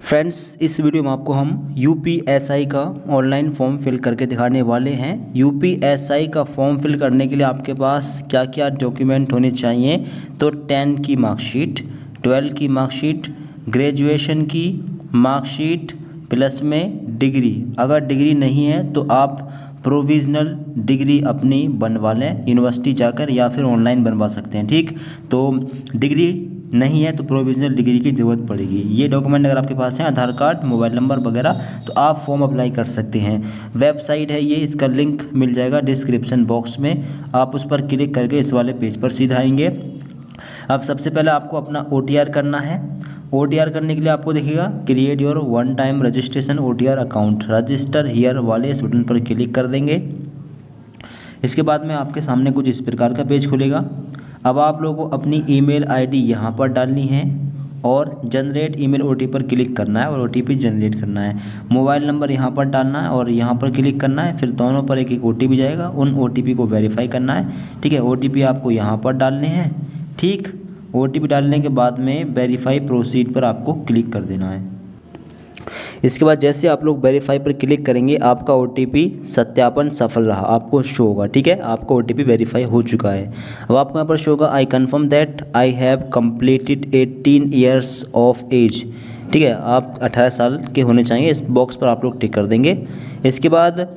Friends, इस video में आपको हम यूपीएसआई का ऑनलाइन फॉर्म फिल करके दिखाने वाले हैं। यूपीएसआई का फॉर्म फिल करने के लिए आपके पास क्या क्या डॉक्यूमेंट होने चाहिए, तो 10 की मार्कशीट, 12 की मार्कशीट, ग्रेजुएशन की मार्कशीट प्लस में डिग्री। अगर डिग्री नहीं है तो आप प्रोविज़नल डिग्री अपनी बनवा लें यूनिवर्सिटी जाकर, या फिर ऑनलाइन बनवा सकते हैं। ठीक, तो डिग्री नहीं है तो प्रोविज़नल डिग्री की ज़रूरत पड़ेगी। ये डॉक्यूमेंट अगर आपके पास हैं, आधार कार्ड, मोबाइल नंबर वगैरह, तो आप फॉर्म अप्लाई कर सकते हैं। वेबसाइट है ये, इसका लिंक मिल जाएगा डिस्क्रिप्शन बॉक्स में। आप उस पर क्लिक करके इस वाले पेज पर सीधा आएंगे। अब सबसे पहले आपको अपना OTR करना है। OTR करने के लिए आपको देखिएगा create your one time registration OTR account, register here वाले इस बटन पर क्लिक कर देंगे। इसके बाद में आपके सामने कुछ इस प्रकार का पेज खुलेगा। अब आप लोगों को अपनी ईमेल आईडी यहाँ पर डालनी है और जनरेट ईमेल OTP पर क्लिक करना है और OTP जनरेट करना है। मोबाइल नंबर यहाँ पर डालना है और यहाँ पर क्लिक करना है। फिर दोनों पर एक एक OTP जाएगा, उन OTP को वेरीफाई करना है। ठीक है, OTP आपको यहाँ पर डालने हैं। ठीक, OTP डालने के बाद में वेरीफाई प्रोसीड पर आपको क्लिक कर देना है। इसके बाद जैसे आप लोग वेरीफाई पर क्लिक करेंगे, आपका OTP सत्यापन सफल रहा आपको शो होगा। ठीक है, आपका OTP वेरीफाई हो चुका है। अब आपको यहाँ पर शो होगा I confirm that I have completed 18 years of age. ठीक है, आप 18 साल के होने चाहिए। इस बॉक्स पर आप लोग टिक कर देंगे। इसके बाद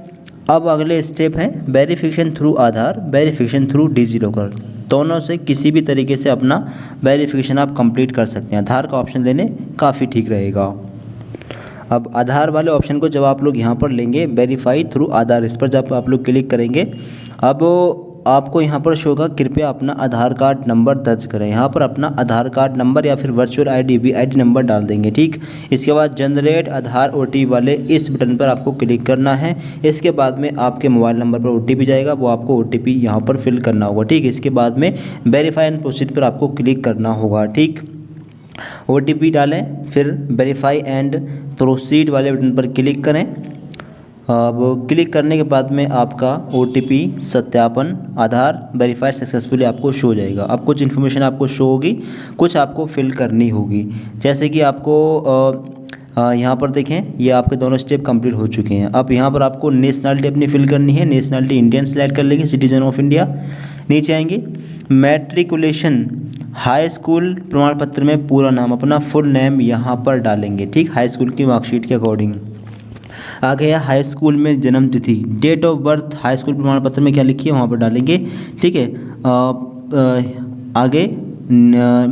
अब अगले स्टेप हैं वेरिफिकेशन थ्रू आधार, वेरिफिकेशन थ्रू डिजीलॉकर। दोनों से किसी भी तरीके से अपना वेरिफिकेशन आप कंप्लीट कर सकते हैं। आधार का ऑप्शन लेने काफ़ी ठीक रहेगा। अब आधार वाले ऑप्शन को जब आप लोग यहाँ पर लेंगे वेरीफाई थ्रू आधार, इस पर जब आप लोग क्लिक करेंगे, अब आपको यहाँ पर शो होगा कृपया अपना आधार कार्ड नंबर दर्ज करें। यहाँ पर अपना आधार कार्ड नंबर या फिर वर्चुअल ID नंबर डाल देंगे। ठीक, इसके बाद जनरेट आधार OTP वाले इस बटन पर आपको क्लिक करना है। इसके बाद में आपके मोबाइल नंबर पर OTP जाएगा, वो आपको OTP यहाँ पर फिल करना होगा। ठीक, इसके बाद में वेरीफाई एंड प्रोसीड पर आपको क्लिक करना होगा। ठीक, OTP डालें, फिर वेरीफाई एंड प्रोसीड वाले बटन पर क्लिक करें। अब क्लिक करने के बाद में आपका OTP सत्यापन आधार वेरीफाई सक्सेसफुली आपको शो हो जाएगा। अब कुछ इन्फॉर्मेशन आपको शो होगी, कुछ आपको फिल करनी होगी। जैसे कि आपको यहाँ पर देखें, ये आपके दोनों स्टेप कंप्लीट हो चुके हैं। अब यहाँ पर आपको नेशनलिटी अपनी फिल करनी है। नेशनलिटी इंडियन सेलेक्ट कर लेंगे, सिटीजन ऑफ इंडिया। नीचे आएंगे, मैट्रिकुलेशन हाई स्कूल प्रमाण पत्र में पूरा नाम, अपना फुल नेम यहाँ पर डालेंगे। ठीक, हाई स्कूल की मार्कशीट के अकॉर्डिंग। आगे है हाई स्कूल में जन्म तिथि, date of birth high school प्रमाण पत्र में क्या लिखी है वहाँ पर डालेंगे। ठीक है, आगे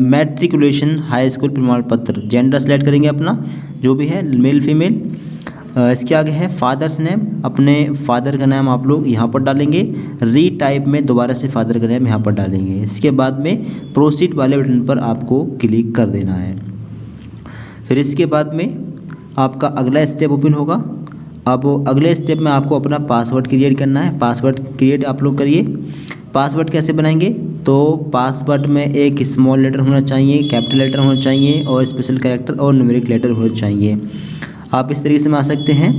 मैट्रिकुलेशन हाई स्कूल प्रमाण पत्र, जेंडर सेलेक्ट करेंगे अपना जो भी है, मेल फीमेल। इसके आगे है फादर्स नेम, अपने फादर का नाम आप लोग यहाँ पर डालेंगे। री टाइप में दोबारा से फादर का नेम यहाँ पर डालेंगे। इसके बाद में प्रोसीड वाले बटन पर आपको क्लिक कर देना है। फिर इसके बाद में आपका अगला स्टेप ओपन होगा। अब अगले स्टेप में आपको अपना पासवर्ड क्रिएट करना है। पासवर्ड क्रिएट आप लोग करिए। पासवर्ड कैसे बनाएंगे, तो पासवर्ड में एक स्मॉल लेटर होना चाहिए, कैपिटल लेटर होना चाहिए और स्पेशल कैरेक्टर और न्यूमेरिक लेटर होना चाहिए। आप इस तरीके से में आ सकते हैं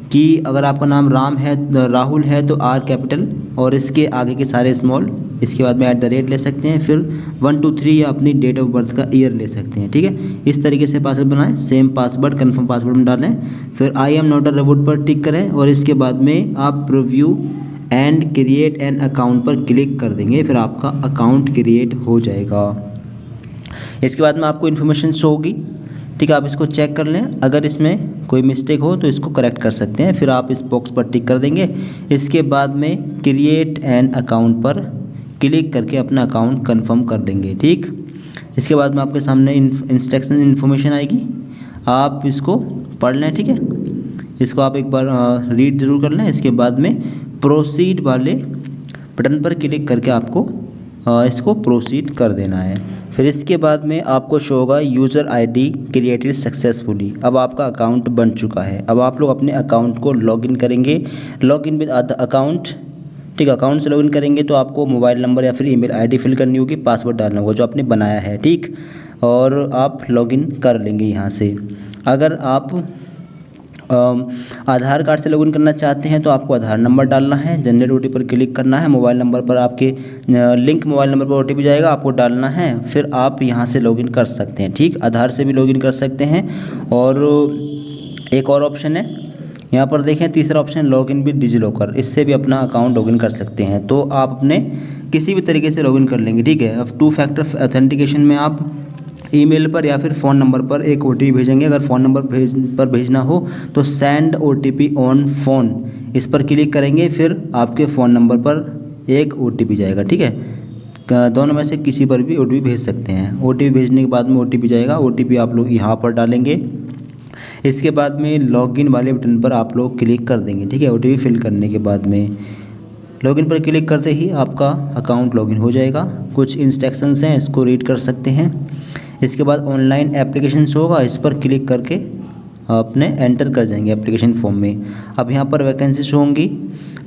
कि अगर आपका नाम राम है, राहुल है, तो R कैपिटल और इसके आगे के सारे स्मॉल। इसके बाद में @ ले सकते हैं, फिर 1 2 3 या अपनी डेट ऑफ बर्थ का ईयर ले सकते हैं। ठीक है, इस तरीके से पासवर्ड बनाएं। सेम पासवर्ड कन्फर्म पासवर्ड में डालें, फिर I am not a robot पर टिक करें और इसके बाद में आप preview and create an account पर क्लिक कर देंगे। फिर आपका अकाउंट क्रिएट हो जाएगा। इसके बाद में आपको इन्फॉर्मेशन शो होगी। ठीक है, आप इसको चेक कर लें, अगर इसमें कोई मिस्टेक हो तो इसको करेक्ट कर सकते हैं। फिर आप इस बॉक्स पर टिक कर देंगे। इसके बाद में क्रिएट एन अकाउंट पर क्लिक करके अपना अकाउंट कंफर्म कर देंगे। ठीक, इसके बाद में आपके सामने इंस्ट्रक्शन इन्फॉर्मेशन आएगी, आप इसको पढ़ लें। ठीक है, इसको आप एक बार रीड ज़रूर कर लें। इसके बाद में प्रोसीड वाले बटन पर क्लिक करके आपको इसको प्रोसीड कर देना है। फिर इसके बाद में आपको शो होगा यूज़र ID क्रिएटेड सक्सेसफुली। अब आपका अकाउंट बन चुका है। अब आप लोग अपने अकाउंट को लॉगिन करेंगे, लॉगिन विद अकाउंट। ठीक, अकाउंट से लॉगिन करेंगे तो आपको मोबाइल नंबर या फिर ईमेल ID फिल करनी होगी, पासवर्ड डालना होगा जो आपने बनाया है। ठीक, और आप लॉगिन कर लेंगे यहाँ से। अगर आप आधार कार्ड से लॉगिन करना चाहते हैं तो आपको आधार नंबर डालना है, जनरेट ओटीपी पर क्लिक करना है, मोबाइल नंबर पर आपके लिंक मोबाइल नंबर पर ओटीपी जाएगा, आपको डालना है, फिर आप यहाँ से लॉगिन कर सकते हैं। ठीक, आधार से भी लॉगिन कर सकते हैं। और एक और ऑप्शन है यहाँ पर देखें, तीसरा ऑप्शन लॉगिन विद डिजिलॉकर, इससे भी अपना अकाउंट लॉगिन कर सकते हैं। तो आप अपने किसी भी तरीके से लॉगिन कर लेंगे। ठीक है, अब 2 फैक्टर ऑथेंटिकेशन में आप ईमेल पर या फिर फ़ोन नंबर पर एक ओटीपी भेजेंगे। अगर फ़ोन नंबर पर भेजना हो तो सेंड ओटीपी ऑन फ़ोन, इस पर क्लिक करेंगे, फिर आपके फ़ोन नंबर पर एक ओटीपी जाएगा। ठीक है, दोनों में से किसी पर भी ओटीपी भेज सकते हैं। ओटीपी भेजने के बाद में ओटीपी जाएगा, ओटीपी आप लोग यहाँ पर डालेंगे। इसके बाद में लॉगिन वाले बटन पर आप लोग क्लिक कर देंगे। ठीक है, ओटीपी फिल करने के बाद में लॉगिन पर क्लिक करते ही आपका अकाउंट लॉगिन हो जाएगा। कुछ इंस्ट्रक्शंस हैं, इसको रीड कर सकते हैं। इसके बाद ऑनलाइन एप्लीकेशन शो होगा, इस पर क्लिक करके अपने एंटर कर जाएंगे एप्लीकेशन फॉर्म में। अब यहाँ पर वैकेंसी शो होंगी,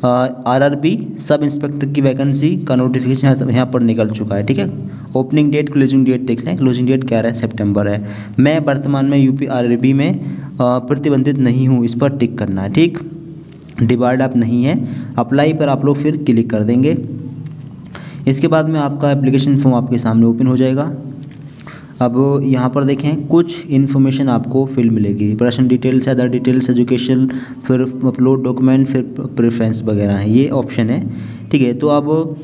आरआरबी सब इंस्पेक्टर की वैकेंसी का नोटिफिकेशन यहाँ पर निकल चुका है। ठीक है, ओपनिंग डेट क्लोजिंग डेट देख लें, क्लोजिंग डेट 11 सितंबर है। मैं वर्तमान में यूपी आरआरबी में प्रतिबंधित नहीं हूँ, इस पर टिक करना है। ठीक, डिबार्ड आप नहीं है, अप्लाई पर आप लोग फिर क्लिक कर देंगे। इसके बाद में आपका एप्लीकेशन फॉर्म आपके सामने ओपन हो जाएगा। अब यहाँ पर देखें, कुछ इन्फॉर्मेशन आपको फिल मिलेगी, personal details, other details, education, फिर अपलोड डॉक्यूमेंट, फिर प्रेफरेंस वगैरह है, ये ऑप्शन है। ठीक है, तो अब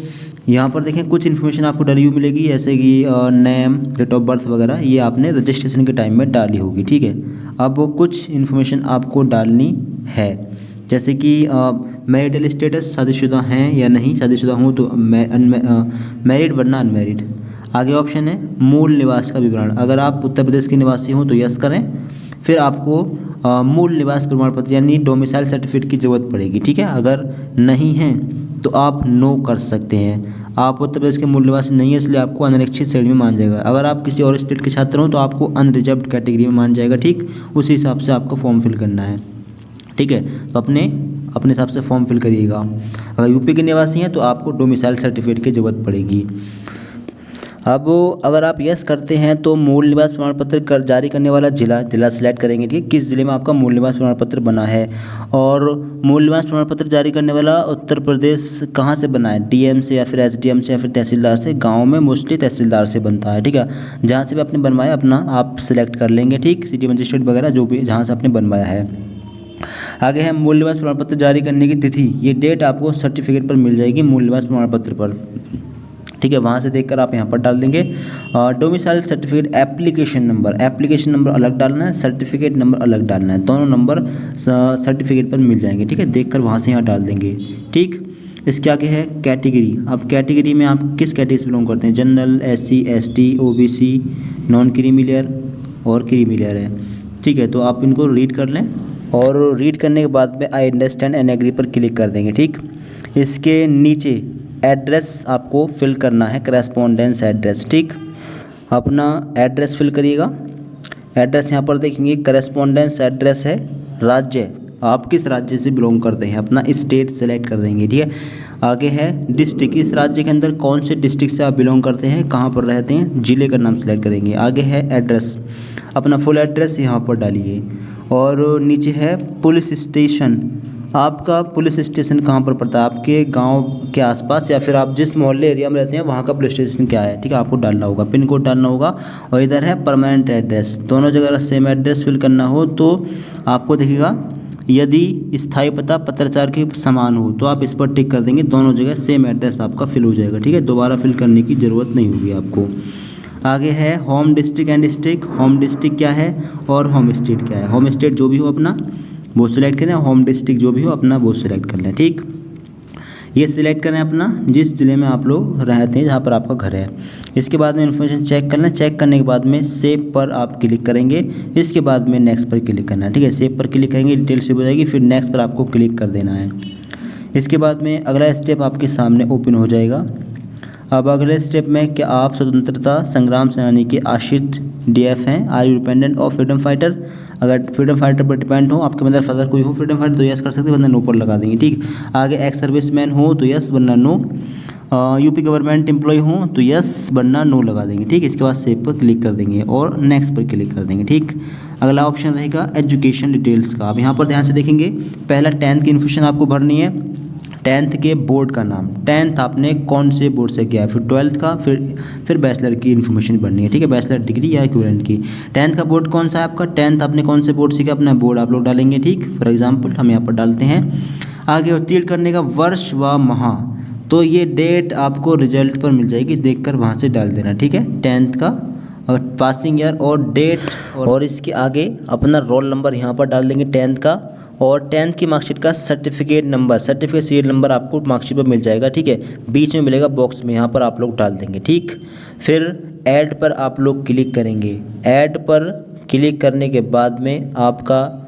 यहाँ पर देखें कुछ इन्फॉर्मेशन आपको डाली हुई मिलेगी, जैसे कि नेम, डेट ऑफ बर्थ वगैरह, ये आपने रजिस्ट्रेशन के टाइम में डाली होगी। ठीक है, अब कुछ इन्फॉर्मेशन आपको डालनी है, जैसे कि मैरिटल स्टेटस, शादीशुदा हैं या नहीं, शादीशुदा हूँ तो मैरिड वरना अनमैरिड। आगे ऑप्शन है मूल निवास का विवरण, अगर आप उत्तर प्रदेश के निवासी हों तो यस करें, फिर आपको मूल निवास प्रमाण पत्र यानी डोमिसाइल सर्टिफिकेट की ज़रूरत पड़ेगी। ठीक है, अगर नहीं है तो आप नो कर सकते हैं। आप उत्तर प्रदेश के मूल निवासी नहीं है, इसलिए आपको अनारक्षित श्रेणी में मान जाएगा। अगर आप किसी और स्टेट के छात्र हों तो आपको अनरिजर्व्ड कैटेगरी में मान जाएगा। ठीक, उसी हिसाब से आपको फॉर्म फिल करना है। ठीक है, तो अपने हिसाब से फॉर्म फिल करिएगा। अगर यूपी के निवासी हैं तो आपको डोमिसाइल सर्टिफिकेट की ज़रूरत पड़ेगी। अब अगर आप यस करते हैं तो मूल निवास प्रमाण पत्र जारी करने वाला जिला सेलेक्ट करेंगे। ठीक है, किस ज़िले में आपका मूल निवास प्रमाण पत्र बना है, और मूल निवास प्रमाण पत्र जारी करने वाला उत्तर प्रदेश कहाँ से बना है, डीएम से या फिर एसडीएम से या फिर तहसीलदार से। गांव में मोस्टली तहसीलदार से बनता है। ठीक है, जहाँ से भी आपने बनवाया अपना आप सिलेक्ट कर लेंगे। ठीक, सिटी मजिस्ट्रेट वगैरह जो भी जहाँ से आपने बनवाया है। आगे है मूल निवास प्रमाण पत्र जारी करने की तिथि, ये डेट आपको सर्टिफिकेट पर मिल जाएगी मूल निवास प्रमाण पत्र पर। ठीक है, वहाँ से देखकर आप यहाँ पर डाल देंगे डोमिसाइल सर्टिफिकेट एप्लीकेशन नंबर अलग डालना है, सर्टिफिकेट नंबर अलग डालना है, दोनों नंबर सर्टिफिकेट पर मिल जाएंगे। ठीक है, देखकर वहाँ से यहाँ डाल देंगे। ठीक, इसके आगे है कैटेगरी। अब कैटेगरी में आप किस कैटेगरी से बिलोंग करते हैं, general, SC, ST, OBC, non creamy और क्रीमी लेयर है। ठीक है, तो आप इनको रीड कर लें, और रीड करने के बाद में आई अंडरस्टैंड एंड एग्री पर क्लिक कर देंगे। ठीक, इसके नीचे एड्रेस आपको फिल करना है, करेस्पॉन्डेंस एड्रेस। ठीक, अपना एड्रेस फिल करिएगा। एड्रेस यहाँ पर देखेंगे, करेस्पॉन्डेंस एड्रेस है, राज्य आप किस राज्य से बिलोंग करते हैं, अपना स्टेट सेलेक्ट कर देंगे। ठीक है, आगे है डिस्ट्रिक्ट, इस राज्य के अंदर कौन से डिस्ट्रिक्ट से आप बिलोंग करते हैं, कहाँ पर रहते हैं, जिले का नाम सेलेक्ट करेंगे। आगे है एड्रेस, अपना फुल एड्रेस यहाँ पर डालिए। और नीचे है पुलिस स्टेशन, आपका पुलिस स्टेशन कहाँ पर पड़ता है, आपके गांव के आसपास या फिर आप जिस मोहल्ले एरिया में रहते हैं वहाँ का पुलिस स्टेशन क्या है। ठीक है, आपको डालना होगा, पिन कोड डालना होगा। और इधर है परमानेंट एड्रेस, दोनों जगह सेम एड्रेस फिल करना हो तो आपको दिखेगा, यदि स्थायी पता पत्राचार के समान हो तो आप इस पर टिक कर देंगे, दोनों जगह सेम एड्रेस आपका फिल हो जाएगा। ठीक है, दोबारा फिल करने की ज़रूरत नहीं होगी आपको। आगे है home district and state, home district क्या है और होम स्टेट क्या है। होम स्टेट जो भी हो अपना वो सिलेक्ट करें, होम डिस्ट्रिक्ट जो भी हो अपना वो सिलेक्ट कर लें। ठीक, ये सिलेक्ट करें अपना जिस ज़िले में आप लोग रहते हैं, जहाँ पर आपका घर है। इसके बाद में इन्फॉर्मेशन चेक कर लें, चेक करने के बाद में सेव पर आप क्लिक करेंगे। इसके बाद में नेक्स्ट पर क्लिक करना है। ठीक है, सेव पर क्लिक करेंगे, डिटेल सेव हो जाएगी, फिर नेक्स्ट पर आपको क्लिक कर देना है। इसके बाद में अगला स्टेप आपके सामने ओपन हो जाएगा। अब अगले स्टेप में क्या आप स्वतंत्रता संग्राम सेनानी के आश्रित डीएफ हैं, are you dependent of freedom fighter. अगर फ्रीडम फाइटर पर डिपेंड हो, आपके मतलब फादर कोई हो फ्रीडम फाइटर तो यस कर सकते हैं, वरना नो पर लगा देंगे। ठीक, आगे एक्स सर्विस मैन हो तो यस, वरना नो। यूपी गवर्नमेंट एम्प्लॉय हूँ तो यस, वरना नो लगा देंगे। ठीक, इसके बाद सेव पर क्लिक कर देंगे और नेक्स्ट पर क्लिक कर देंगे। ठीक, अगला ऑप्शन रहेगा एजुकेशन डिटेल्स का। अब यहाँ पर ध्यान से देखेंगे, पहला 10th की इन्फॉर्मेशन आपको भरनी है, 10th के बोर्ड का नाम, 10th आपने कौन से बोर्ड से किया है, फिर 12th का, फिर बैचलर की इन्फॉर्मेशन भरनी है। ठीक है, बैचलर डिग्री या इक्विवेलेंट की। 10th का बोर्ड कौन सा है आपका, 10th आपने कौन से बोर्ड से किया, अपना बोर्ड आप लोग डालेंगे। ठीक, फॉर एग्जाम्पल हम यहाँ पर डालते हैं। आगे उत्तीर्ण करने का वर्ष व माह, तो ये डेट आपको रिजल्ट पर मिल जाएगी, देखकर वहाँ से डाल देना। ठीक है, 10th का और पासिंग ईयर और डेट, और इसके आगे अपना रोल नंबर यहाँ पर डाल देंगे 10th का, और 10th की मार्कशीट का certificate number, certificate serial number आपको मार्कशीट पर मिल जाएगा। ठीक है, बीच में मिलेगा बॉक्स में, यहाँ पर आप लोग डाल देंगे। ठीक, फिर ऐड पर आप लोग क्लिक करेंगे। ऐड पर क्लिक करने के बाद में आपका,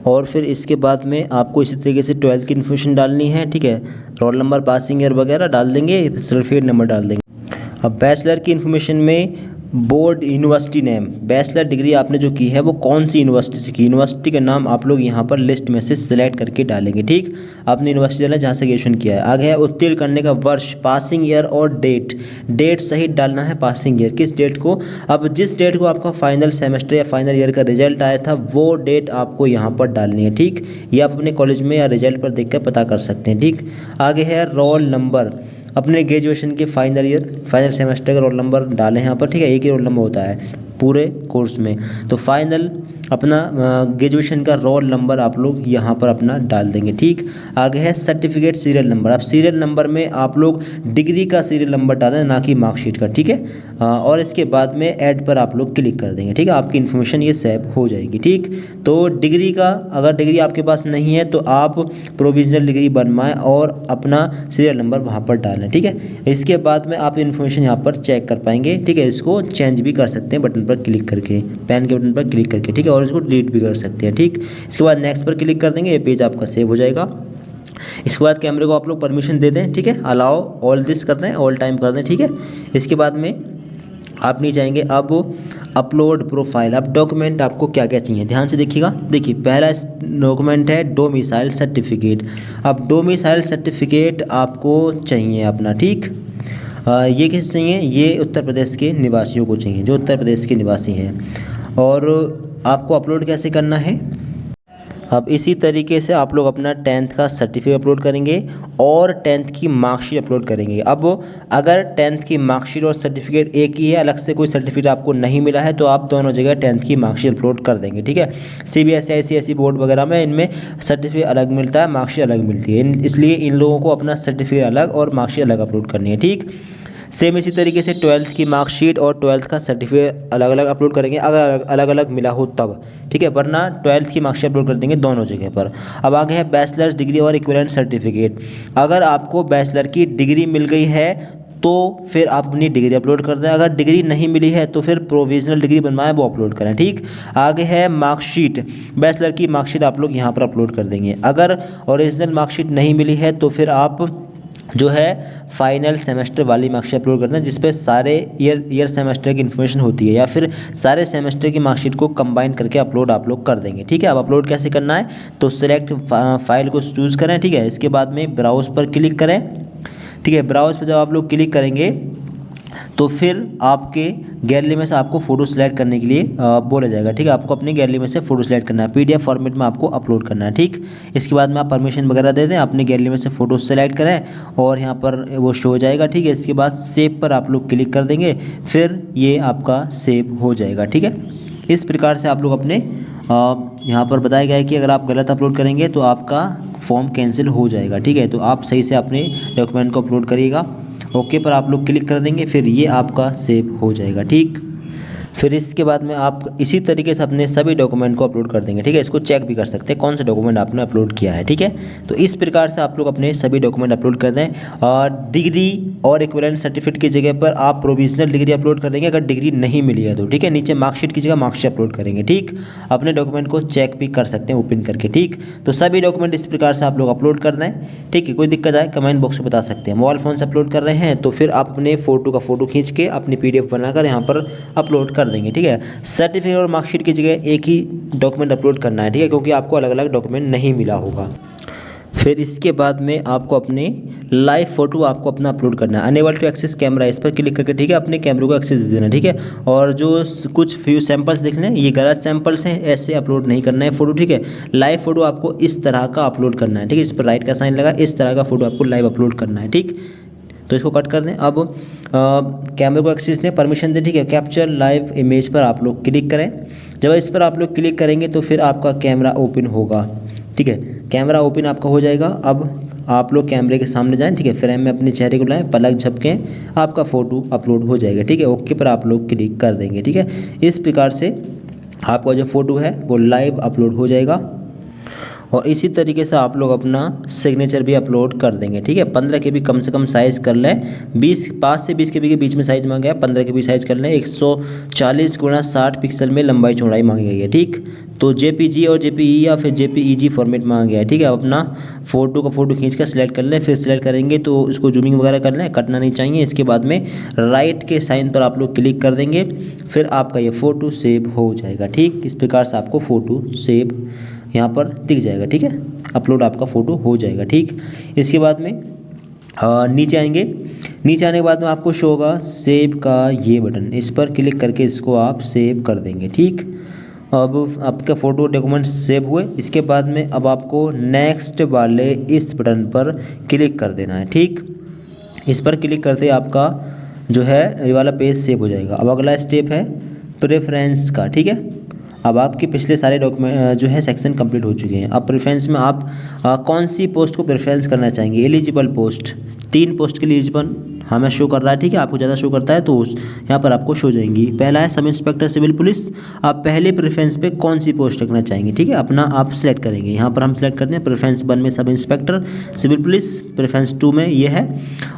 और फिर इसके बाद में आपको इसी तरीके से 12th की इन्फॉर्मेशन डालनी है। ठीक है, रोल नंबर, पासिंग ईयर वगैरह डाल देंगे, सर्टिफिकेट नंबर डाल देंगे। अब बैचलर की इन्फॉर्मेशन में board, university name, bachelor degree आपने जो की है वो कौन सी यूनिवर्सिटी से की, यूनिवर्सिटी का नाम आप लोग यहाँ पर लिस्ट में से सिलेक्ट करके डालेंगे। ठीक, आपने यूनिवर्सिटी डाला जहाँ से ग्रेजुएशन किया है। आगे है उत्तीर्ण करने का वर्ष, पासिंग ईयर और डेट, डेट सही डालना है, पासिंग ईयर किस डेट को, अब जिस डेट को आपका फाइनल सेमेस्टर या फाइनल ईयर का रिजल्ट आया था वो डेट आपको यहाँ पर डालनी है। ठीक, ये आप अपने कॉलेज में या रिजल्ट पर देख कर पता कर सकते हैं। ठीक, आगे है रोल नंबर, अपने ग्रेजुएशन के फाइनल ईयर, फाइनल सेमेस्टर का रोल नंबर डालें यहाँ पर। ठीक है, एक ही रोल नंबर होता है पूरे कोर्स में, तो फाइनल अपना ग्रेजुएशन का रोल नंबर आप लोग यहाँ पर अपना डाल देंगे। ठीक, आगे है सर्टिफिकेट सीरियल नंबर। अब सीरियल नंबर में आप लोग डिग्री का सीरियल नंबर डालें, ना कि मार्कशीट का। ठीक है, और इसके बाद में ऐड पर आप लोग क्लिक कर देंगे। ठीक है, आपकी इन्फॉर्मेशन ये सेव हो जाएगी। ठीक, तो डिग्री का, अगर डिग्री आपके पास नहीं है तो आप प्रोविजनल डिग्री बनवाएं और अपना सीरियल नंबर वहाँ पर डालें। ठीक है, इसके बाद में आप इन्फॉर्मेशन यहाँ पर चेक कर पाएंगे। ठीक है, इसको चेंज भी कर सकते हैं बटन पर क्लिक करके, पेन के बटन पर क्लिक करके। ठीक है, और इसको डिलीट भी कर सकते हैं। ठीक, इसके बाद नेक्स्ट पर क्लिक कर देंगे, ये पेज आपका सेव हो जाएगा। इसके बाद कैमरे को आप लोग परमिशन दे दें। ठीक है, अलाउ ऑल दिस कर दें, ऑल टाइम कर दें। ठीक है, इसके बाद में आप नहीं चाहेंगे अब अपलोड प्रोफाइल। अब डॉक्यूमेंट आपको क्या क्या चाहिए, ध्यान से देखिएगा। देखिए, पहला डॉक्यूमेंट है डोमिसाइल सर्टिफिकेट। अब डोमिसाइल सर्टिफिकेट आपको चाहिए अपना। ठीक, ये किस चाहिए, ये उत्तर प्रदेश के निवासियों को चाहिए, जो उत्तर प्रदेश के निवासी हैं। और आपको अपलोड कैसे करना है, अब इसी तरीके से आप लोग अपना 10th का सर्टिफिकेट अपलोड करेंगे और 10th की मार्कशीट अपलोड करेंगे। अब अगर 10th की मार्कशीट और सर्टिफिकेट एक ही है, अलग से कोई सर्टिफिकेट आपको नहीं मिला है, तो आप दोनों जगह 10th की मार्कशीट अपलोड कर देंगे। ठीक है, CBSE ICSE बोर्ड वगैरह में इनमें सर्टिफिकेट अलग मिलता है, मार्कशीट अलग मिलती है, इसलिए इन लोगों को अपना सर्टिफिकेट अलग और मार्कशीट अलग अपलोड करनी है। ठीक, सेम इसी तरीके से 12th की मार्कशीट और 12th का सर्टिफिकेट अलग अलग अपलोड करेंगे, अगर अलग अलग मिला हो तब। ठीक है, वरना 12th की मार्कशीट अपलोड कर देंगे दोनों जगह पर। अब आगे है बैचलर्स डिग्री और इक्विवेलेंट सर्टिफिकेट। अगर आपको बैचलर की डिग्री मिल गई है तो फिर आप अपनी डिग्री अपलोड कर दें, अगर डिग्री नहीं मिली है तो फिर प्रोविजनल डिग्री बनवाएं, वो अपलोड करें। ठीक, आगे है मार्कशीट, बैचलर की मार्कशीट आप लोग यहाँ पर अपलोड कर देंगे। अगर ओरिजिनल मार्कशीट नहीं मिली है तो फिर आप जो है फाइनल सेमेस्टर वाली मार्कशीट अपलोड करते हैं, जिस पे सारे ईयर सेमेस्टर की इन्फॉर्मेशन होती है, या फिर सारे सेमेस्टर की मार्कशीट को कंबाइन करके अपलोड आप लोग कर देंगे। ठीक है, अब अपलोड कैसे करना है, तो सिलेक्ट फाइल को चूज़ करें। ठीक है, इसके बाद में ब्राउज पर क्लिक करें। ठीक है, ब्राउज पर जब आप लोग क्लिक करेंगे तो फिर आपके गैलरी में से आपको फ़ोटो सेलेक्ट करने के लिए बोला जाएगा। ठीक है, आपको अपनी गैलरी में से फ़ोटो सेलेक्ट करना है, PDF फॉर्मेट में आपको अपलोड करना है। ठीक, इसके बाद में आप परमिशन वगैरह दे दें, अपनी गैलरी में से फ़ोटो सेलेक्ट करें और यहाँ पर वो शो हो जाएगा। ठीक है, इसके बाद सेव पर आप लोग क्लिक कर देंगे, फिर ये आपका सेव हो जाएगा। ठीक है, इस प्रकार से आप लोग अपने यहाँ पर बताया गया है कि अगर आप गलत अपलोड करेंगे तो आपका फॉर्म कैंसिल हो जाएगा। ठीक है, तो आप सही से अपने डॉक्यूमेंट को अपलोड करिएगा। ओके पर आप लोग क्लिक कर देंगे, फिर ये आपका सेव हो जाएगा। ठीक, फिर इसके बाद में आप इसी तरीके से अपने सभी डॉक्यूमेंट को अपलोड कर देंगे। ठीक है, इसको चेक भी कर सकते हैं कौन सा डॉक्यूमेंट आपने अपलोड किया है। ठीक है, तो इस प्रकार से आप लोग अपने सभी डॉक्यूमेंट अपलोड कर दें। और डिग्री और इक्विवेलेंट सर्टिफिकेट की जगह पर आप प्रोविजनल डिग्री अपलोड कर देंगे, अगर डिग्री नहीं मिली है तो। ठीक है, नीचे मार्कशीट की जगह मार्कशीट अपलोड करेंगे। ठीक, अपने डॉक्यूमेंट को चेक भी कर सकते हैं ओपन करके। ठीक, तो सभी डॉक्यूमेंट इस प्रकार से आप लोग अपलोड कर दें। ठीक है, कोई दिक्कत आए कमेंट बॉक्स में बता सकते हैं। मोबाइल फ़ोन से अपलोड कर रहे हैं तो फिर आप अपने फ़ोटो खींच के अपनी PDF बनाकर यहाँ पर अपलोड कर देंगे। ठीक है, सर्टिफिकेट और मार्कशीट की जगह एक ही डॉक्यूमेंट अपलोड करना है। ठीक है, क्योंकि आपको अलग अलग डॉक्यूमेंट नहीं मिला होगा। फिर इसके बाद में आपको अपने लाइव फ़ोटो आपको अपना अपलोड करना है। अनेबल टू एक्सेस कैमरा, इस पर क्लिक करके ठीक है अपने कैमरे को एक्सेस दे देना, ठीक है। और जो कुछ फ्यू सैंपल्स देख लें, ये गलत सैंपल्स हैं, ऐसे अपलोड नहीं करना है फ़ोटो, ठीक है। लाइव फ़ोटो आपको इस तरह का अपलोड करना है, ठीक है। इस पर राइट का साइन लगा, इस तरह का फ़ोटो आपको लाइव अपलोड करना है, ठीक। तो इसको कट कर दें। अब कैमरे को एक्सेस दें, परमिशन दें, ठीक है। कैप्चर लाइव इमेज पर आप लोग क्लिक करें। जब इस पर आप लोग क्लिक करेंगे तो फिर आपका कैमरा ओपन होगा, ठीक है। कैमरा ओपन आपका हो जाएगा। अब आप लोग कैमरे के सामने जाएं, ठीक है। फ्रेम में अपने चेहरे को लाएं, पलक झपकें, आपका फ़ोटो अपलोड हो जाएगा, ठीक है। ओके पर आप लोग क्लिक कर देंगे, ठीक है। इस प्रकार से आपका जो फ़ोटो है वो लाइव अपलोड हो जाएगा। और इसी तरीके से आप लोग अपना सिग्नेचर भी अपलोड कर देंगे, ठीक है। 15 के भी कम से कम साइज़ कर लें, 5 से 20 के भी के बीच में साइज़ मांगा है, 15 के भी साइज़ कर लें। 140 × 60 पिक्सल में लंबाई चौड़ाई मांगी गई है, ठीक। तो JPG और JPE या फिर JPEG फॉर्मेट मांगा गया है, ठीक है। अब अपना फ़ोटो खींच कर सिलेक्ट कर लें। फिर सिलेक्ट करेंगे तो इसको जूमिंग वगैरह कर लें, कटना नहीं चाहिए। इसके बाद में राइट के साइन पर आप लोग क्लिक कर देंगे, फिर आपका ये फ़ोटो सेव हो जाएगा, ठीक। इस प्रकार से आपको फ़ोटो सेव यहाँ पर दिख जाएगा, ठीक है। अपलोड आपका फ़ोटो हो जाएगा, ठीक। इसके बाद में नीचे आएंगे। नीचे आने के बाद में आपको शो होगा सेव का ये बटन, इस पर क्लिक करके इसको आप सेव कर देंगे, ठीक। अब आपका फ़ोटो डॉक्यूमेंट सेव हुए। इसके बाद में अब आपको नेक्स्ट वाले इस बटन पर क्लिक कर देना है, ठीक। इस पर क्लिक करते आपका जो है ये वाला पेज सेव हो जाएगा। अब अगला स्टेप है प्रेफरेंस का, ठीक है। अब आपके पिछले सारे डॉक्यूमेंट जो है सेक्शन कंप्लीट हो चुके हैं। अब प्रेफरेंस में आप कौन सी पोस्ट को प्रेफरेंस करना चाहेंगे। एलिजिबल पोस्ट, 3 पोस्ट के लिए एलिजिबल हमें शो कर रहा है, ठीक है। आपको ज़्यादा शो करता है तो यहाँ पर आपको शो जाएंगी। पहला है सब इंस्पेक्टर सिविल पुलिस। आप पहले प्रेफरेंस पे कौन सी पोस्ट रखना चाहेंगे, ठीक है। अपना आप सिलेक्ट करेंगे। यहाँ पर हम सिलेक्ट करते हैं प्रेफरेंस 1 में sub inspector civil police, preference 2 में ये है,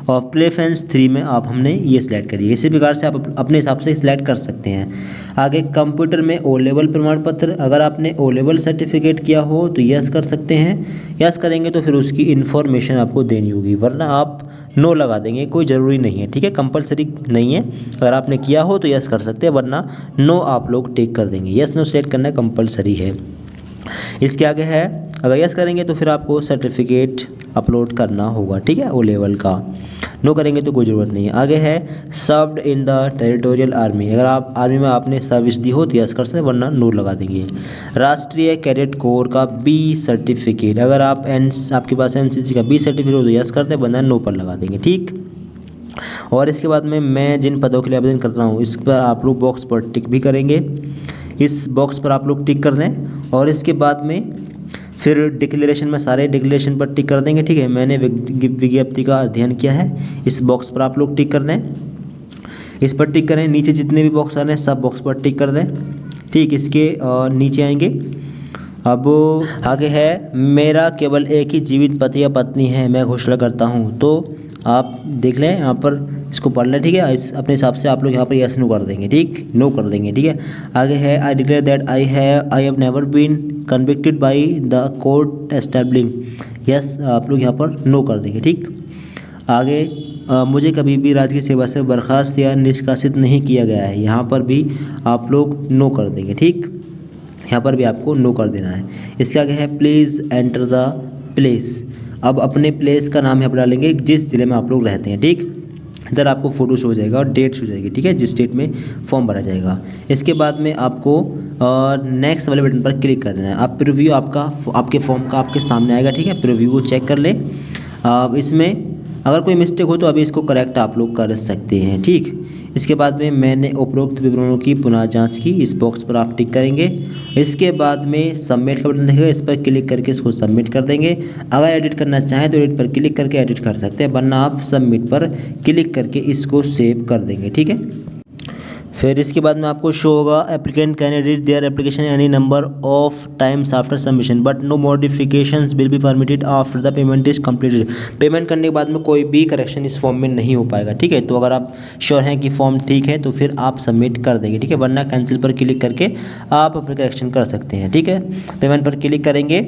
और प्रेफरेंस 3 में आप हमने ये सिलेक्ट करी है। इसी प्रकार से आप अपने हिसाब से सिलेक्ट कर सकते हैं। आगे कंप्यूटर में O लेवल प्रमाण पत्र, अगर आपने O लेवल सर्टिफिकेट किया हो तो यस कर सकते हैं। यस करेंगे तो फिर उसकी इन्फॉर्मेशन आपको देनी होगी, वरना आप नो लगा देंगे, कोई ज़रूरी नहीं है, ठीक है। कंपलसरी नहीं है। अगर आपने किया हो तो यस कर सकते हैं, वरना नो आप लोग टिक कर देंगे। यस नो सिलेक्ट करना कंपलसरी है। इसके आगे है अगर यस करेंगे तो फिर आपको सर्टिफिकेट अपलोड करना होगा, ठीक है, O लेवल का। नो करेंगे तो कोई ज़रूरत नहीं है। आगे है served in the territorial army, अगर आप आर्मी में आपने सर्विस दी हो तो यस कर सकते हैं, वरना नो लगा देंगे। राष्ट्रीय कैडेट कोर का B सर्टिफिकेट, अगर आपके पास NCC का B सर्टिफिकेट हो तो यस करते हैं, वरना नो पर लगा देंगे, ठीक। और इसके बाद में मैं जिन पदों के लिए आवेदन कर रहा हूँ इस पर आप लोग बॉक्स पर टिक भी करेंगे। इस बॉक्स पर आप लोग टिक कर दें और इसके बाद में फिर डिक्लेरेशन में सारे डिक्लेरेशन पर टिक कर देंगे, ठीक है। मैंने विज्ञप्ति का अध्ययन किया है, इस बॉक्स पर आप लोग टिक कर दें। इस पर टिक करें। नीचे जितने भी बॉक्स आ रहे हैं सब बॉक्स पर टिक कर दें, ठीक। इसके नीचे आएंगे। अब आगे है मेरा केवल एक ही जीवित पति या पत्नी है, मैं घोषणा करता हूँ। तो आप देख लें यहाँ पर इसको पढ़ लें, ठीक है। इस अपने हिसाब से आप लोग यहाँ पर यस नो कर देंगे, ठीक, नो कर देंगे, ठीक है। आगे है I declare that I have never been convicted by the court establishing, yes आप लोग यहाँ पर नो कर देंगे, ठीक। आगे मुझे कभी भी राजकीय सेवा से बर्खास्त या निष्कासित नहीं किया गया है, यहाँ पर भी आप लोग नो कर देंगे, ठीक। यहाँ पर भी आपको नो कर देना है। इसके आगे है प्लीज़ एंटर द प्लेस, अब अपने प्लेस का नाम यहाँ पर डालेंगे जिस ज़िले में आप लोग रहते हैं, ठीक। इधर आपको फ़ोटो शो हो जाएगा और डेट शो हो जाएगी, ठीक है, जिस डेट में फॉर्म भरा जाएगा। इसके बाद में आपको नेक्स्ट वाले बटन पर क्लिक कर देना है। आप प्रीव्यू आपके फॉर्म का आपके सामने आएगा, ठीक है। प्रीव्यू को चेक कर लें। इसमें अगर कोई मिस्टेक हो तो अभी इसको करेक्ट आप लोग कर सकते हैं, ठीक। इसके बाद में मैंने उपरोक्त विवरणों की पुनः जांच की, इस बॉक्स पर आप टिक करेंगे। इसके बाद में सबमिट का बटन दिखेगा, इस पर क्लिक करके इसको सबमिट कर देंगे। अगर एडिट करना चाहें तो एडिट पर क्लिक करके एडिट कर सकते हैं, वरना आप सबमिट पर क्लिक करके इसको सेव कर देंगे, ठीक है। फिर इसके बाद में आपको शो होगा applicant can edit their application any number of times after submission but no modifications will be permitted after the payment is completed. Payment करने के बाद में कोई भी करेक्शन इस फॉर्म में नहीं हो पाएगा, ठीक है। तो अगर आप श्योर हैं कि फॉर्म ठीक है तो फिर आप सबमिट कर देंगे, ठीक है, वरना कैंसिल पर क्लिक करके आप अपने करेक्शन कर सकते हैं, ठीक है। पेमेंट पर क्लिक करेंगे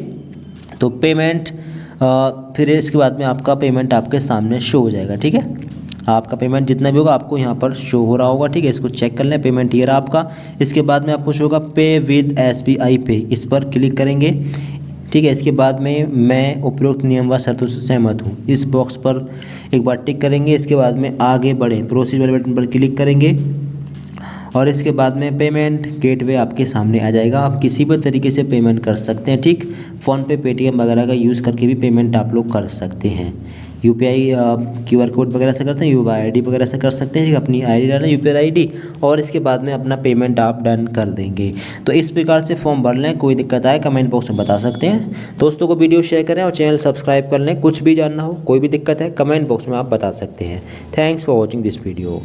तो पेमेंट फिर इसके बाद में आपका पेमेंट आपके सामने शो हो जाएगा, ठीक है। आपका पेमेंट जितना भी होगा आपको यहाँ पर शो हो रहा होगा, ठीक है। इसको चेक कर लें, पेमेंट ये रहा आपका। इसके बाद में आपको शो होगा पे विद SBI पे, इस पर क्लिक करेंगे, ठीक है। इसके बाद में मैं उपरोक्त नियम व शर्तों से सहमत हूँ, इस बॉक्स पर एक बार टिक करेंगे। इसके बाद में आगे बढ़ें, प्रोसीड वाले बटन पर क्लिक करेंगे और इसके बाद में पेमेंट गेटवे आपके सामने आ जाएगा। आप किसी भी तरीके से पेमेंट कर सकते हैं, ठीक। फ़ोनपे, पेटीएम वगैरह का यूज़ करके भी पेमेंट आप लोग कर सकते हैं। यूपीआई QR कोड वगैरह से करते हैं, यूपीआई ID वगैरह से कर सकते हैं, ठीक। अपनी ID डालें, यूपीआई ID, और इसके बाद में अपना पेमेंट आप डन कर देंगे। तो इस प्रकार से फॉर्म भर लें। कोई दिक्कत आए कमेंट बॉक्स में बता सकते हैं। दोस्तों को वीडियो शेयर करें और चैनल सब्सक्राइब कर लें। कुछ भी जानना हो, कोई भी दिक्कत है, कमेंट बॉक्स में आप बता सकते हैं। Thanks for watching this video.